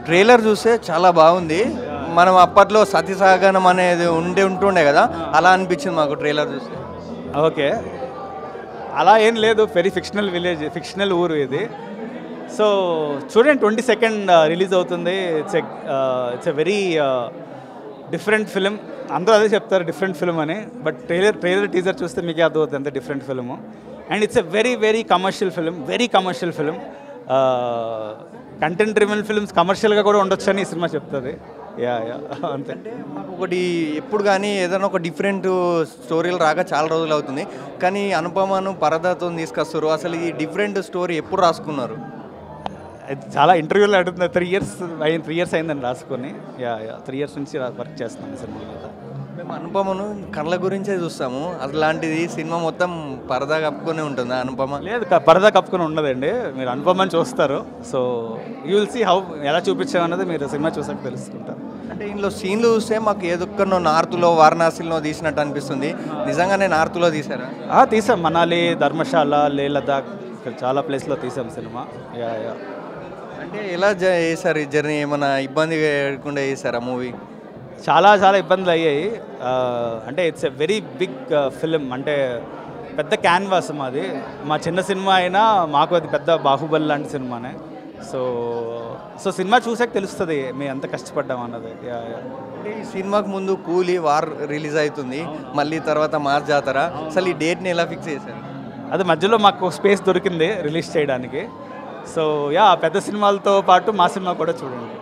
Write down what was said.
Trailer చూస్తే చాలా బాగుంది. మనం అప్పట్లో సతీసాగనం అనేది ఉంటుండే కదా, అలా అనిపించింది మాకు ట్రైలర్ చూస్తే. ఓకే, అలా ఏం లేదు. వెరీ ఫిక్షనల్ విలేజ్, ఫిక్షనల్ ఊరు ఇది. సో చూడండి, 22nd రిలీజ్ అవుతుంది. It's a very different film. అందరూ అదే చెప్తారు డిఫరెంట్ ఫిలిం అని, బట్ ట్రైలర్ టీజర్ చూస్తే మీకే అర్థమవుతుంది అంత different film. And it's a very commercial film, very commercial film. Content driven films కమర్షియల్గా కూడా ఉండొచ్చు అని ఈ సినిమా చెప్తుంది. యా అంతే. అంటే మాకు ఒకటి ఎప్పుడు కానీ ఏదైనా ఒక డిఫరెంట్ స్టోరీలు రాక చాలా రోజులు అవుతుంది, కానీ అనుపమను పరదాతో తీసుకొస్తారు. అసలు ఈ డిఫరెంట్ స్టోరీ ఎప్పుడు రాసుకున్నారు? చాలా ఇంటర్వ్యూలో అడుగుతుంది. 3 years అయిందని రాసుకొని. 3 years నుంచి వర్క్ చేస్తున్నాను సినిమా మీద. మేము అనుపమను కళ్ళ గురించే చూస్తాము, అలాంటిది సినిమా మొత్తం పరదా కప్పుకొని ఉంటుంది అనుపమ. లేదు, పరదా కప్పుకొని ఉండదండి. మీరు అనుపమని చూస్తారు. So you will see how ఎలా చూపించామన్నది మీరు సినిమా చూసాక తెలుసుకుంటారు. అంటే ఇందులో సీన్లు చూస్తే మాకు ఏదొక్కనో నార్త్లో వారణాసిలో తీసినట్టు అనిపిస్తుంది. నిజంగానే నార్త్లో తీసారా? తీసాం. మనాలి, ధర్మశాల, లే లదాఖ్, ఇక్కడ చాలా ప్లేస్లో తీసాం సినిమా. యా. అంటే ఎలా చేశారు ఈ జర్నీ? ఏమైనా ఇబ్బంది లేకుండా చేశారా మూవీ? చాలా ఇబ్బందులు అయ్యాయి. అంటే it's a very big film. అంటే పెద్ద క్యాన్వాస్ మాది. మా చిన్న సినిమా అయినా మాకు అది పెద్ద బాహుబలి లాంటి సినిమానే. సో సినిమా చూసాక తెలుస్తుంది మేము ఎంత కష్టపడ్డాం అన్నది. అంటే ఈ సినిమాకు ముందు కూలీ వార్ రిలీజ్ అవుతుంది, మళ్ళీ తర్వాత మార్చ్ జాతర. అసలు ఈ డేట్ని ఎలా ఫిక్స్ చేశారు? అది మధ్యలో మాకు స్పేస్ దొరికింది రిలీజ్ చేయడానికి. సో పెద్ద సినిమాలతో పాటు మా సినిమా కూడా చూడండి.